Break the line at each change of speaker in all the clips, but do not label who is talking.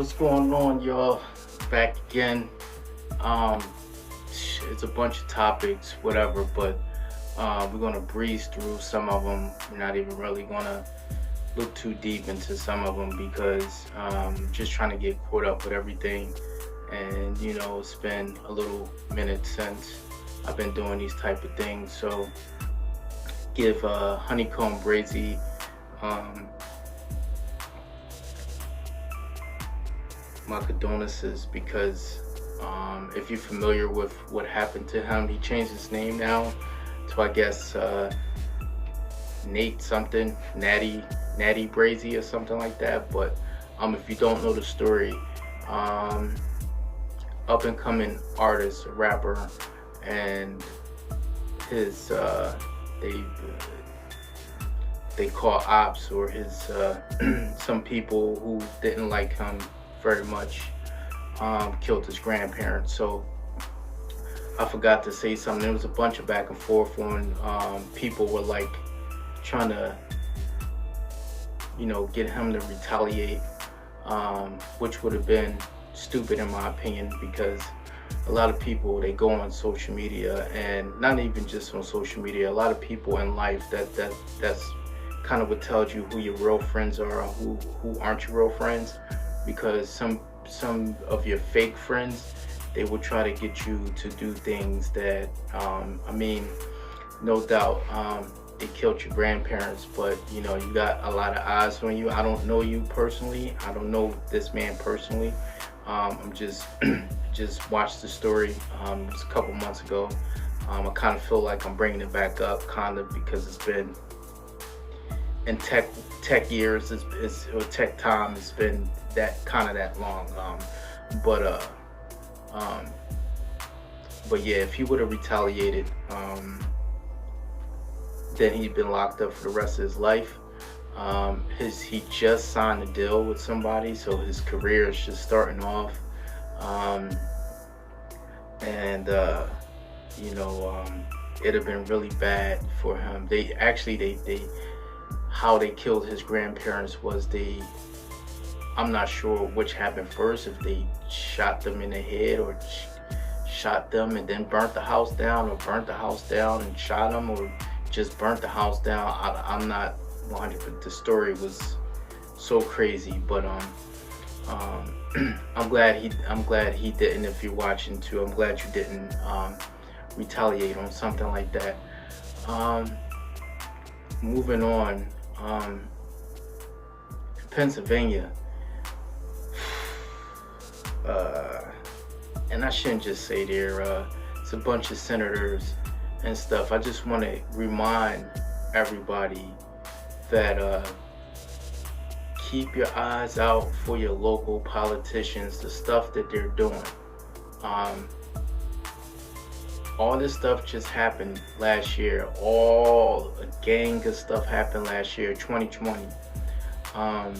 What's going on, y'all? Back again. Um, it's a bunch of topics, whatever, but we're gonna breeze through some of them. We're not even really gonna look too deep into some of them because just trying to get caught up with everything. And it's been a little minute since I've been doing these type of things. So give Komb Brazy my condolences because if you're familiar with what happened to him, he changed his name now to, I guess, Natty Brazy or something like that. But if you don't know the story, up and coming artist, rapper, and his they call ops, or his some people who didn't like him very much, killed his grandparents. So I forgot to say something. There was a bunch of back and forth when people were like trying to get him to retaliate, which would have been stupid in my opinion, because a lot of people, they go on social media, and not even just on social media, a lot of people in life that's kind of what tells you who your real friends are and who aren't your real friends. Because some of your fake friends, they will try to get you to do things that no doubt they killed your grandparents, but you got a lot of eyes on you. I don't know you personally, I don't know this man personally. I'm just watched the story. It was a couple months ago. I kind of feel like I'm bringing it back up, kind of, because it's been in tech years, or tech time, it's been that long. But yeah, if he would have retaliated, then he'd been locked up for the rest of his life. He just signed a deal with somebody, so his career is just starting off. It'd have been really bad for him. How they killed his grandparents was I'm not sure which happened first, if they shot them in the head or shot them and then burnt the house down, or burnt the house down and shot them, or just burnt the house down. I'm not 100%. The story was so crazy, but I'm glad he didn't. If you're watching too, I'm glad you didn't retaliate on something like that. Moving on, Pennsylvania, and I shouldn't just say it's a bunch of senators and stuff. I just want to remind everybody that keep your eyes out for your local politicians, the stuff that they're doing. All this stuff just happened last year. All a gang of stuff happened last year, 2020. I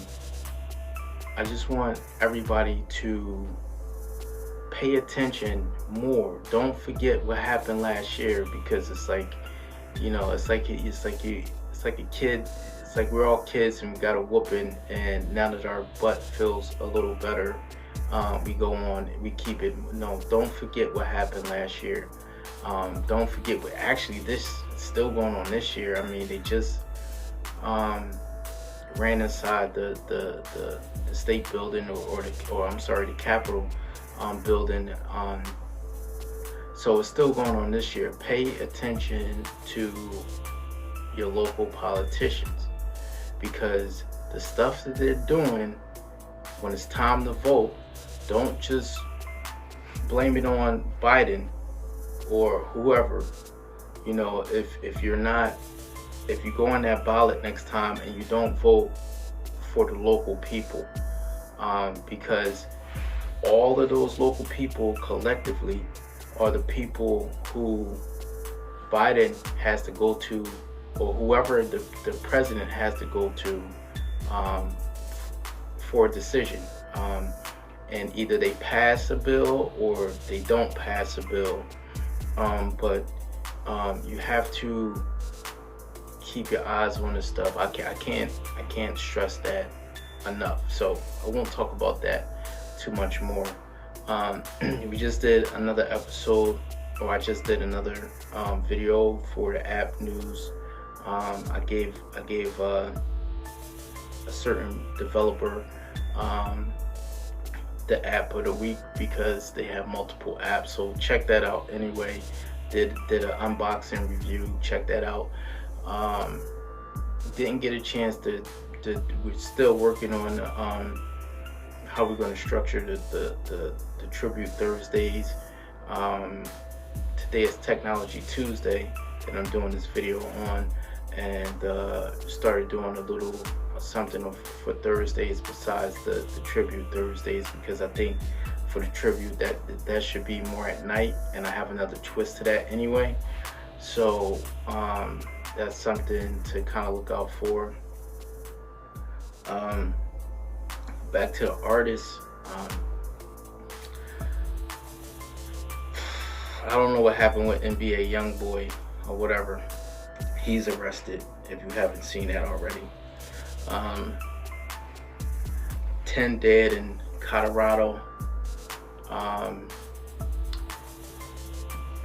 just want everybody to pay attention more. Don't forget what happened last year, because it's like, it's like a kid. It's like we're all kids and we got a whooping, and now that our butt feels a little better, we go on, we keep it. No, don't forget what happened last year. Don't forget what actually this is still going on this year. I mean, they just ran inside the state building, or I'm sorry, the Capitol building. So it's still going on this year. Pay attention to your local politicians, because the stuff that they're doing when it's time to vote, don't just blame it on Biden or whoever. If you go on that ballot next time and you don't vote for the local people, because all of those local people collectively are the people who Biden has to go to, or whoever the president has to go to for a decision. And either they pass a bill or they don't pass a bill. But you have to keep your eyes on this stuff. I can't stress that enough. So I won't talk about that. too much more. We just did another episode, or I just did another video for the app news. I gave a certain developer the app of the week because they have multiple apps. So check that out. Anyway, did an unboxing review. Check that out. Didn't get a chance to we're still working on how we're going to structure the Tribute Thursdays. Today is Technology Tuesday that I'm doing this video on, and started doing a little something for Thursdays besides the Tribute Thursdays, because I think for the tribute that should be more at night, and I have another twist to that anyway. So that's something to kind of look out for. Back to the artists. I don't know what happened with NBA Youngboy or whatever. He's arrested, if you haven't seen that already. 10 dead in Colorado.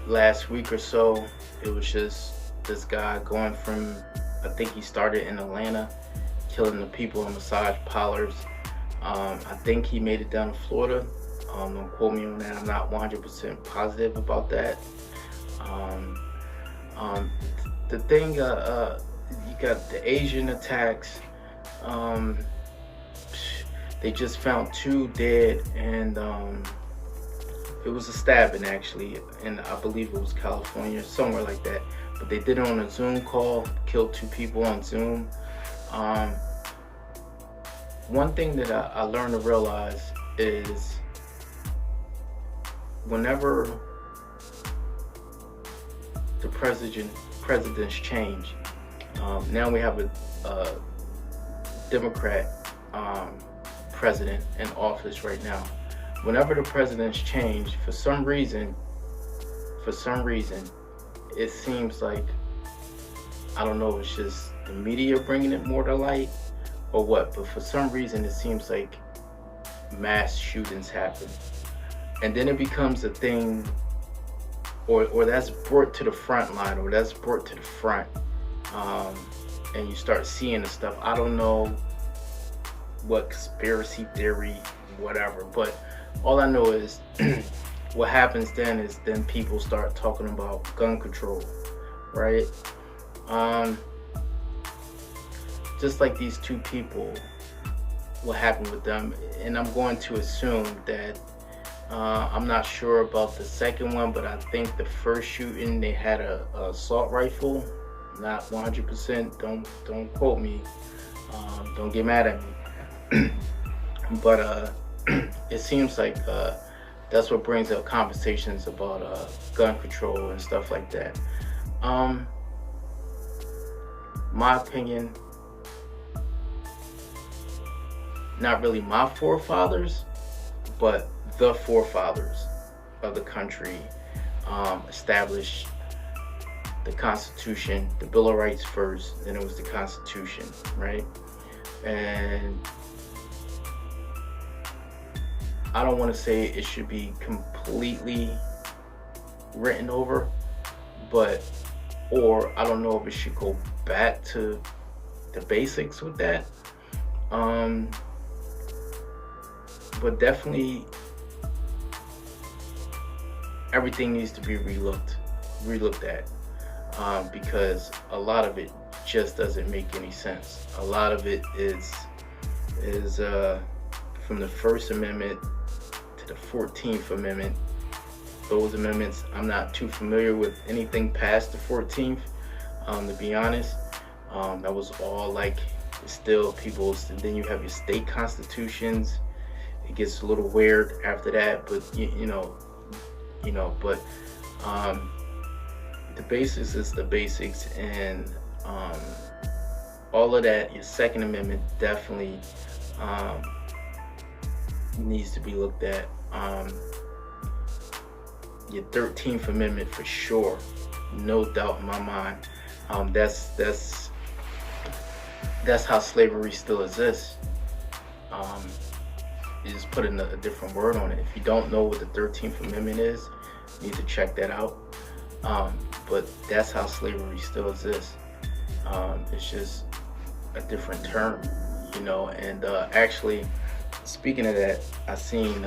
Last week or so, it was just this guy going from, I think he started in Atlanta, killing the people in massage parlors. I think he made it down to Florida. Don't quote me on that. I'm not 100% positive about that. The thing, you got the Asian attacks. They just found 2 dead, and it was a stabbing actually, and I believe it was California, somewhere like that. But they did it on a Zoom call, killed 2 people on Zoom. One thing that I learned to realize is whenever the presidents change, now we have a Democrat president in office right now. Whenever the presidents change, for some reason, it seems like, I don't know if it's just the media bringing it more to light or what, but for some reason it seems like mass shootings happen, and then it becomes a thing, or that's brought to the front line, or that's brought to the front, and you start seeing the stuff. I don't know what conspiracy theory, whatever, but all I know is what happens then is then people start talking about gun control, right? Just like these 2 people, what happened with them, and I'm going to assume that I'm not sure about the second one, but I think the first shooting they had a assault rifle. Not 100%. Don't quote me. Don't get mad at me. But it seems like that's what brings up conversations about gun control and stuff like that. My opinion, not really my forefathers, but the forefathers of the country established the Constitution, the Bill of Rights first, then it was the Constitution, right? And I don't want to say it should be completely written over, or I don't know if it should go back to the basics with that. But definitely everything needs to be relooked at, because a lot of it just doesn't make any sense. A lot of it is from the First Amendment to the 14th Amendment. Those amendments, I'm not too familiar with anything past the 14th, to be honest. That was all like still people's. Then you have your state constitutions. It gets a little weird after that, but you know. But the basics is the basics, and all of that. Your Second Amendment definitely needs to be looked at. Your 13th Amendment for sure, no doubt in my mind. That's how slavery still exists. just putting a different word on it. If you don't know what the 13th Amendment is, you need to check that out. But that's how slavery still exists. It's just a different term, you know. And actually, speaking of that, I seen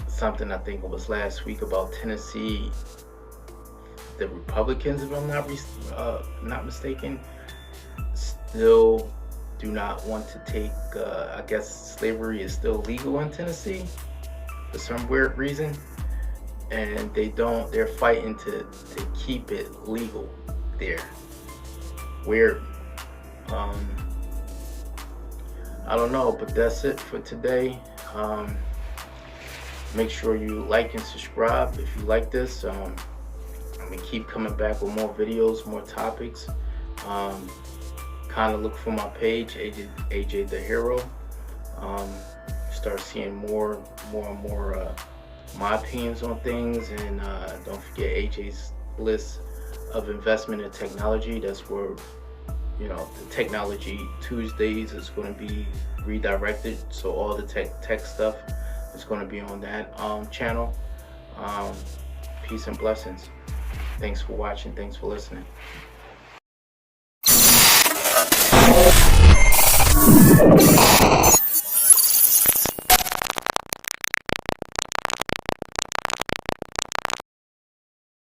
something, I think it was last week, about Tennessee. The Republicans, if I'm not mistaken, still do not want to take, I guess slavery is still legal in Tennessee for some weird reason, and they're fighting to keep it legal there. Weird. I don't know, but that's it for today. Make sure you like and subscribe if you like this. I'm gonna keep coming back with more videos, more topics. Kind of look for my page, AJ the Hero. Start seeing more and more my opinions on things, and don't forget AJ's list of investment in technology. That's where, you know, the Technology Tuesdays is going to be redirected, so all the tech stuff is going to be on that channel. Peace and blessings. Thanks for watching. Thanks for listening.